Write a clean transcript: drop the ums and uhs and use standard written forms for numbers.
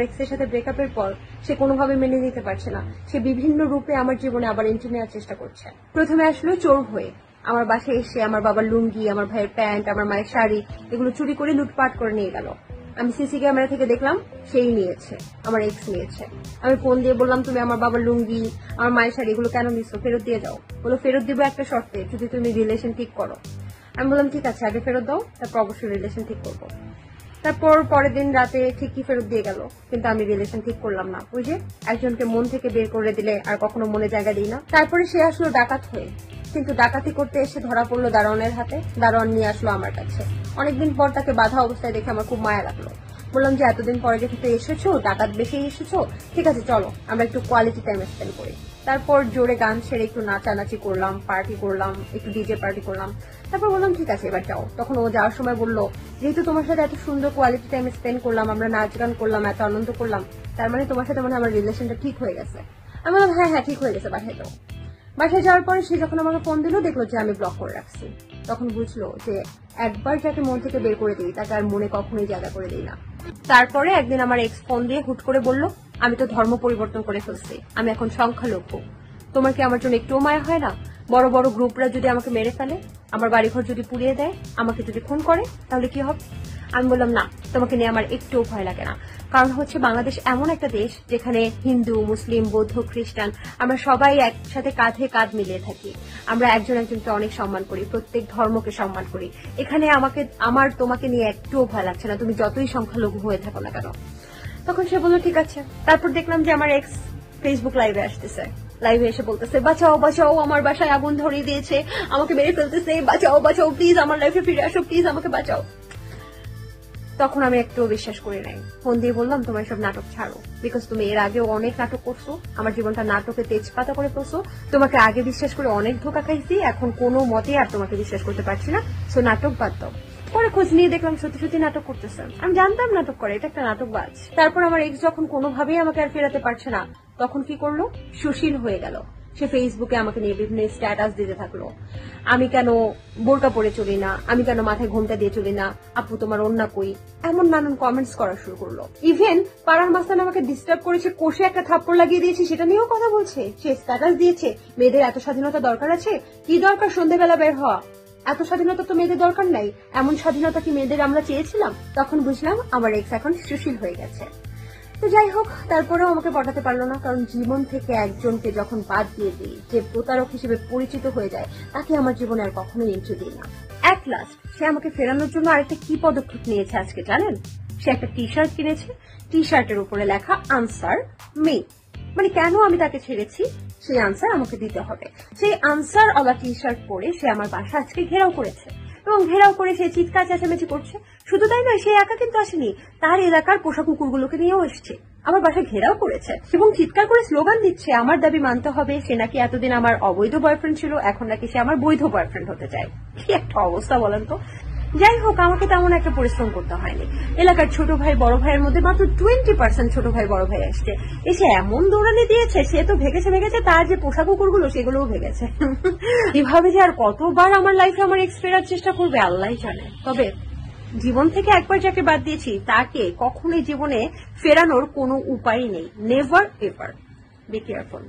X এর সাথে ব্রেকআপের পর সে কোনোভাবে মেনে নিতে পারছে না। সে বিভিন্ন রূপে আমার জীবনে আবার এন্ট্রি নেওয়ার চেষ্টা করছে। প্রথমে আসলো চোর হয়ে আমার বাসায় এসে আমার বাবার লুঙ্গি, আমার ভাইয়ের প্যান্ট, আমার মায়ের শাড়ি এগুলো চুরি করে লুটপাট করে নিয়ে গেল। আমি সিসি ক্যামেরা থেকে দেখলাম সেই নিয়েছে, আমার এক্স নিয়েছে। আমি ফোন দিয়ে বললাম, তুমি আমার বাবার লুঙ্গি, আমার মায়ের শাড়ি এগুলো কেন নিচ্ছ, ফেরত দিয়ে যাও। বলো ফেরত দিব একটা শর্তে, যদি তুমি রিলেশন ঠিক করো। আমি বললাম ঠিক আছে, আগে ফেরত দাও, তারপর অবশ্যই রিলেশন ঠিক করবো। তারপর পরের দিন রাতে ঠিকই ফেরত দিয়ে গেল, কিন্তু আমি রিলেশন ঠিক করলাম না। ওই যে একজনকে মন থেকে বের করে দিলে আর কখনো মনে জায়গা দিই না। তারপরে সে আসলো ডাকাত হয়ে, কিন্তু ডাকাতি করতে এসে ধরা পড়লো দারোয়ানের হাতে। দারোয়ান নিয়ে আসলো আমার কাছে। অনেকদিন পর তাকে বাধা অবস্থায় দেখে আমার খুব মায়া লাগলো। বললাম যে এতদিন পরে যেহেতু এসেছো, ডাকাত বেশি এসেছো, ঠিক আছে চলো আমরা একটু কোয়ালিটি টাইম স্পেন্ড করি। তারপর জোরে গান ছেড়ে একটু নাচানাচি করলাম, পার্টি করলাম, একটু ডিজে পার্টি করলাম। তারপর বললাম ঠিক আছে এবার যাও। তখন ও যাওয়ার সময় বললো, যেহেতু তোমার সাথে এত সুন্দর কোয়ালিটি টাইম স্পেন্ড করলাম, আমরা নাচ গান করলাম, এত আনন্দ করলাম, তার মানে তোমার সাথে মনে হয় আমার রিলেশনটা ঠিক হয়ে গেছে। আমি বললাম হ্যাঁ হ্যাঁ ঠিক হয়ে গেছে, বাসায় যাও। বাসায় যাওয়ার পরে সে যখন আমাকে ফোন দিল, দেখলো যে আমি ব্লক করে রাখছি। তখন বুঝলো যে একবার যাকে মন থেকে বের করে দিই তাকে আর মনে কখনোই জায়গা করে দিই না। তারপরে একদিন আমার এক্স ফোন দিয়ে হুট করে বলল, আমি তো ধর্ম পরিবর্তন করে ফেলছি, আমি এখন সংখ্যালঘু। তোমার কি আমার জন্য একটুও মায়া হয় না? বড় বড় গ্রুপরা যদি আমাকে মেরে ফেলে, আমার বাড়িঘর যদি পুড়িয়ে দেয়, আমাকে যদি খুন করে, তাহলে কি হবে? আমি বললাম না, তোমাকে নিয়ে আমার একটুও ভয় লাগে না। কারণ হচ্ছে বাংলাদেশ এমন একটা দেশ যেখানে হিন্দু, মুসলিম, বৌদ্ধ, খ্রিস্টান আমরা সবাই একসাথে কাঁধে কাঁধ মিলিয়ে থাকি। আমরা একজন একজনকে অনেক সম্মান করি, প্রত্যেক ধর্মকে সম্মান করি। এখানে আমার তোমাকে নিয়ে একটুও ভয় লাগছে না, তুমি যতই সংখ্যালঘু হয়ে থাকো না কেন। তখন সে বললো ঠিক আছে। তারপর দেখলাম যে আমার এক্স ফেসবুক লাইভে আসতেছে, লাইভে এসে বলতেছে বাঁচাও বাঁচাও, আমার বাসায় আগুন ধরিয়ে দিয়েছে, আমাকে মেরে ফেলতেছে, বাঁচাও বাঁচাও প্লিজ, আমার লাইফে ফিরে আসো প্লিজ, আমাকে বাঁচাও। তখন আমি একটুও বিশ্বাস করি নাই। ফোন দিয়ে বললাম তোমার সব নাটক ছাড়ো, বিকজ তুমি এর আগেও অনেক নাটক করছো, আমার জীবনটা নাটকে তেজপাতা করে ফেলছো। তোমাকে আগে বিশ্বাস করে অনেক ধোকা খাইছি, এখন কোনো মতে আর তোমাকে বিশ্বাস করতে পারছি না, সো নাটক বাদ দাও। পরে খোঁজ নিয়ে দেখলাম সত্যি সত্যি নাটক করতেছে। আমি জানতাম নাটক করে, এটা একটা নাটকবাজ। তারপর আমার এক্স যখন কোনোভাবেই আমাকে আর ফেরাতে পারছে না, তখন কি করলো, সুশীল হয়ে গেল। সে ফেসবুকে আমাকে নিয়ে বিভিন্ন স্ট্যাটাস দিতে থাকলো। আমি কেন বোরকা পরে চলি না, আমি কেন মাথায় ঘোমটা দিয়ে চলি না, আপু তোমার ওন্না কই, এমন নানান কমেন্টস করা শুরু করলো। ইভেন পাড়ার মাস্তান আমাকে ডিস্টার্ব করেছে, কষে একটা থাপ্পড় লাগিয়ে দিয়েছে, সেটা নিয়েও কথা বলছে। সে স্ট্যাটাস দিয়েছে, মেয়েদের এত স্বাধীনতা দরকার আছে, কি দরকার সন্ধ্যেবেলা বের হওয়া, এত স্বাধীনতা তো মেয়েদের দরকার নাই, এমন স্বাধীনতা কি মেয়েদের আমরা চেয়েছিলাম? তখন বুঝলাম আমার এক্স এখন সুশীল হয়ে গেছে। তো যাই হোক, তারপরেও আমাকে পটাতে পারলো না, কারণ জীবন থেকে একজনকে যখন বাদ দিয়ে দিই, যে প্রতারক হিসেবে পরিচিত হয়ে যায়, তাকে আমার জীবনে আর কখনোই এন্ট্রি দিই না। অ্যাট লাস্ট সে আমাকে ফেরানোর জন্য আরেকটা কি পদক্ষেপ নিয়েছে আজকে জানেন? সে একটা টি শার্ট কিনেছে, টি শার্টের উপরে লেখা আনসার মি, মানে কেন আমি তাকে ছেড়েছি সেই আনসার আমাকে দিতে হবে। সেই আনসার ওলা টি শার্ট পরে সে আমার বাসা আজকে ঘেরাও করেছে, এবং ঘেরাও করে সে চিৎকার চেঁচামেচি করছে। শুধু তাই নয়, সে একা কিন্তু আসেনি, তার এলাকার পোষা কুকুরগুলোকে নিয়েও এসছে, আমার বাসা ঘেরাও করেছে এবং চিৎকার করে স্লোগান দিচ্ছে আমার দাবি মানতে হবে, সে নাকি এতদিন আমার অবৈধ বয়ফ্রেন্ড ছিল, এখন নাকি সে আমার বৈধ বয়ফ্রেন্ড হতে চায়। কি একটা অবস্থা বলেন তো। যাই হোক, আমাকে তেমন একটা পরিশ্রম করতে হয়নি। এলাকার ছোট ভাই বড় ভাইয়ের মধ্যে মাত্র 20% ছোট ভাই বড় ভাই আসছে, এসে এমন দৌড়ানি দিয়েছে, সে তো ভেগেছে, তার যে পোশাক কুকুরগুলো সেগুলোও ভেগেছে। এভাবে যে আর কতবার আমার লাইফে আমার এক্স ফেরার চেষ্টা করবে আল্লাহ জানে। তবে জীবন থেকে একবার যাকে বাদ দিয়েছি তাকে কখনোই জীবনে ফেরানোর কোনো উপায় নেই। Never ever. Be careful.